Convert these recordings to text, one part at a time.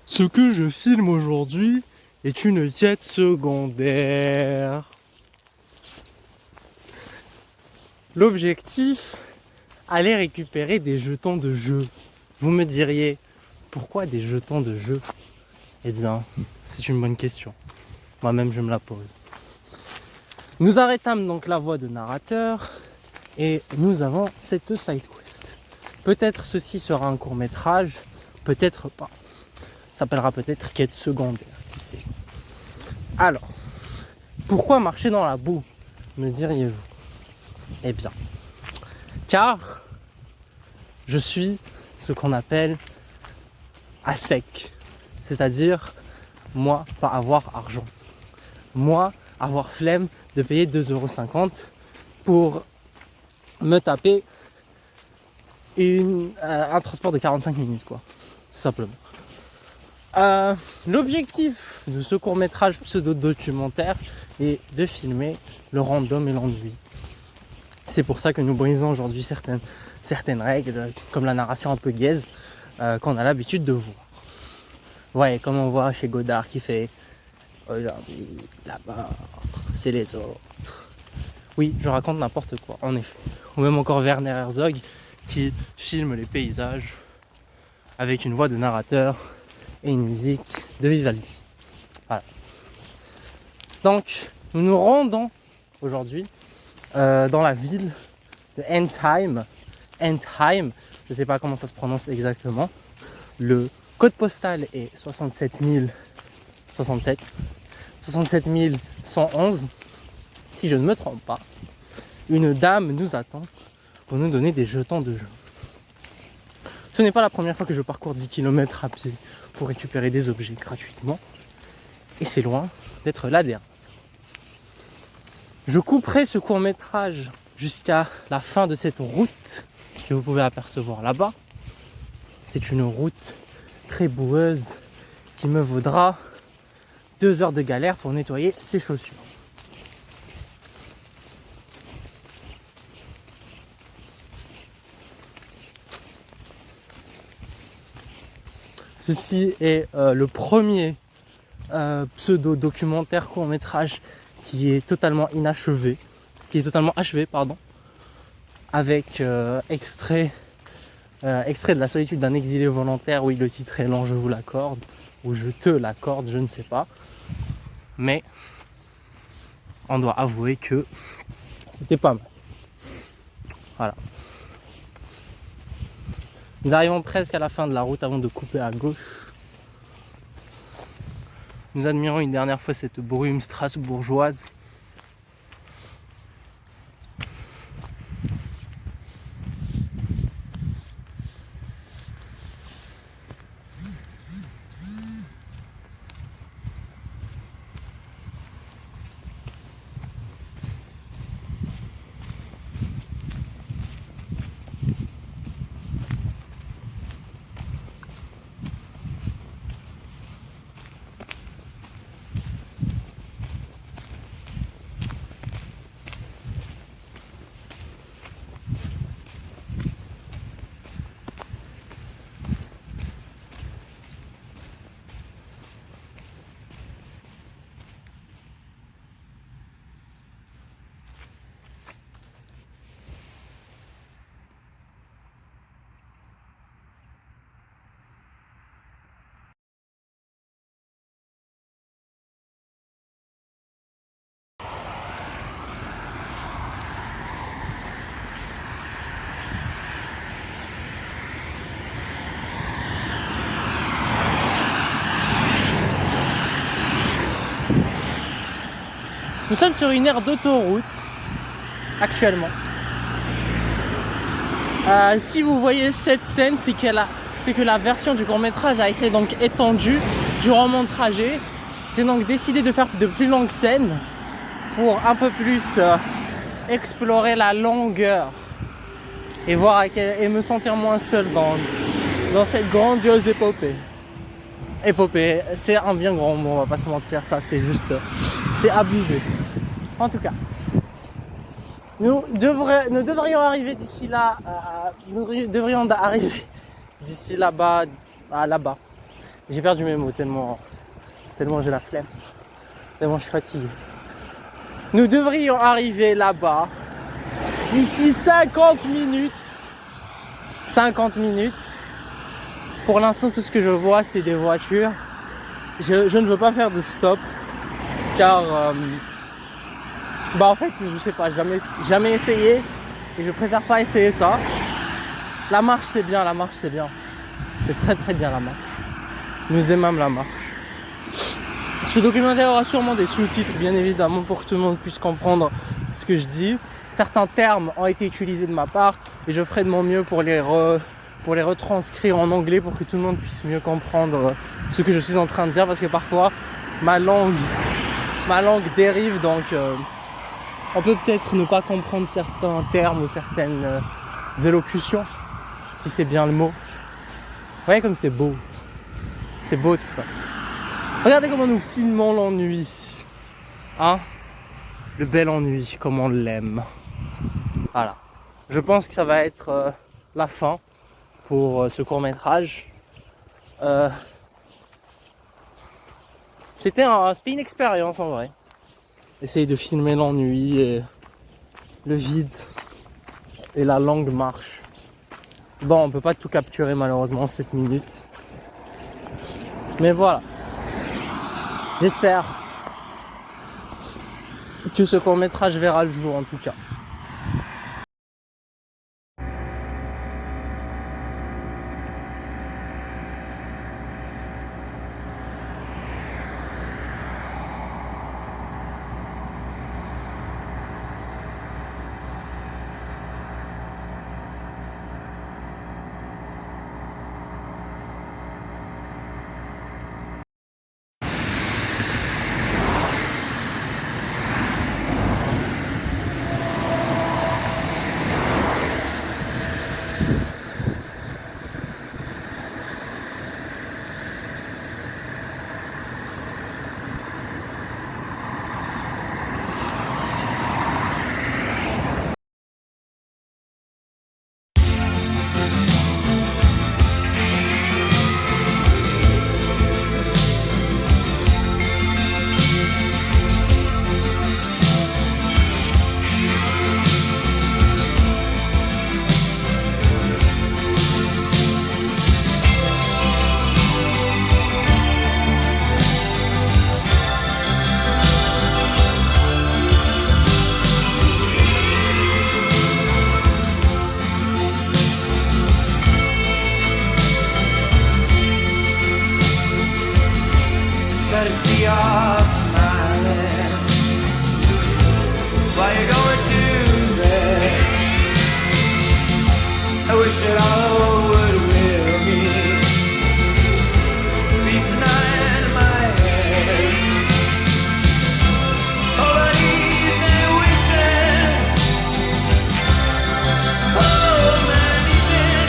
Ce que je filme aujourd'hui est une quête secondaire. L'objectif, aller récupérer des jetons de jeu. Vous me diriez, pourquoi des jetons de jeu? Eh bien, c'est une bonne question. Moi-même, je me la pose. Nous arrêtâmes donc la voie de narrateur et nous avons cette side quest. Peut-être ceci sera un court métrage, peut-être pas. Ça s'appellera peut-être quête secondaire, qui sait. Alors, pourquoi marcher dans la boue, me diriez-vous? Eh bien, car je suis ce qu'on appelle à sec. C'est-à-dire, moi, pas avoir argent. Moi, avoir flemme de payer 2,50 € pour me taper un transport de 45 minutes, quoi. Tout simplement. L'objectif de ce court-métrage pseudo-documentaire est de filmer le random et l'ennui. C'est pour ça que nous brisons aujourd'hui certaines règles, comme la narration un peu gaze, qu'on a l'habitude de voir. Ouais, comme on voit chez Godard qui fait « Aujourd'hui, là-bas, c'est les autres ». Oui, je raconte n'importe quoi, en effet. Ou même encore Werner Herzog qui filme les paysages avec une voix de narrateur et une musique de Vivaldi. Voilà. Donc, nous nous rendons aujourd'hui dans la ville de Entheim. Entheim, je ne sais pas comment ça se prononce exactement. Le code postal est 67 111. Si je ne me trompe pas, une dame nous attend pour nous donner des jetons de jeu. Ce n'est pas la première fois que je parcours 10 km à pied pour récupérer des objets gratuitement. Et c'est loin d'être la dernière. Je couperai ce court métrage jusqu'à la fin de cette route que vous pouvez apercevoir là-bas. C'est une route très boueuse qui me vaudra 2 heures de galère pour nettoyer ses chaussures. Ceci est le premier pseudo-documentaire court-métrage qui est totalement achevé, avec extrait de La solitude d'un exilé volontaire. Oui, le titre est lent, je vous l'accorde, ou je te l'accorde, je ne sais pas. Mais on doit avouer que c'était pas mal. Voilà. Nous arrivons presque à la fin de la route avant de couper à gauche. Nous admirons une dernière fois cette brume strasbourgeoise. Nous sommes sur une aire d'autoroute actuellement. Si vous voyez cette scène, c'est que la version du court-métrage a été donc étendue durant mon trajet. J'ai donc décidé de faire de plus longues scènes pour un peu plus explorer la longueur et et me sentir moins seul dans cette grandiose épopée. Épopée, c'est un bien grand mot, on va pas se mentir, ça c'est c'est abusé. En tout cas, nous devrions arriver d'ici là, là-bas, J'ai perdu mes mots tellement j'ai la flemme, tellement je suis fatigué. Nous devrions arriver là-bas d'ici 50 minutes. 50 minutes. Pour l'instant, tout ce que je vois, c'est des voitures. Je ne veux pas faire de stop, car en fait, je sais pas, jamais essayé, et je préfère pas essayer ça. La marche, c'est bien, c'est très très bien la marche. Nous aimons la marche. Ce documentaire aura sûrement des sous-titres, bien évidemment, pour que tout le monde puisse comprendre ce que je dis. Certains termes ont été utilisés de ma part, et je ferai de mon mieux pour les retranscrire en anglais pour que tout le monde puisse mieux comprendre ce que je suis en train de dire, parce que parfois ma langue dérive, donc on peut peut-être ne pas comprendre certains termes ou certaines élocutions, si c'est bien le mot. Vous voyez comme c'est beau tout ça. Regardez comment nous filmons l'ennui, hein, le bel ennui, comme on l'aime. Voilà, je pense que ça va être la fin pour ce court-métrage. C'était une expérience en vrai. Essayer de filmer l'ennui et le vide et la longue marche. Bon, on peut pas tout capturer malheureusement en 7 minutes. Mais voilà. J'espère que ce court-métrage verra le jour en tout cas. To see you smiling while you're going to bed. I wish that all would with me. Peace and night in my head. All I need is a wishing. Oh man, is it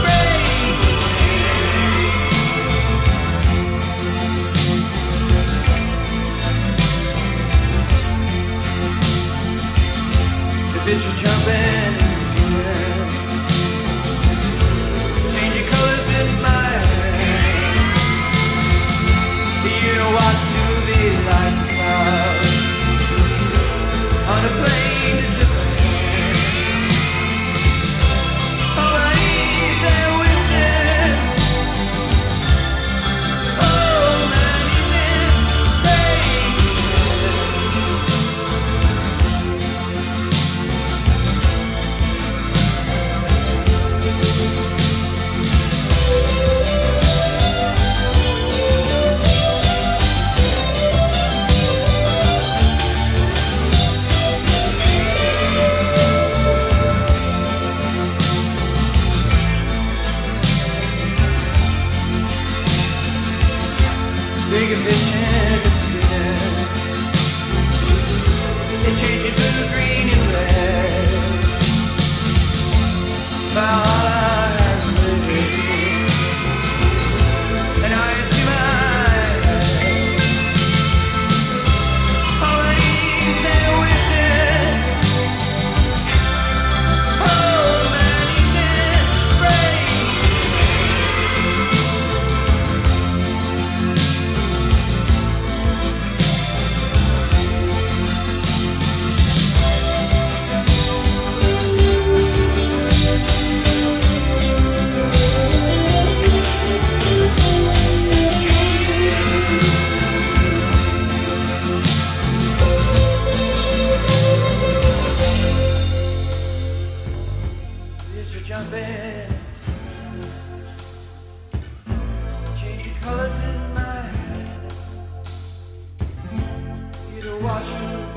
rain? Fish are jumping into it, changing colors in my head. You know watch movie like cloud on a plane to Japan. All I need is a wishing. Oh man, is it rain? Big ambition incidents, they change it blue, green, and red. Valhalla has lived, and I into my head. All I need is a wishing. Oh man, is it rain? watched her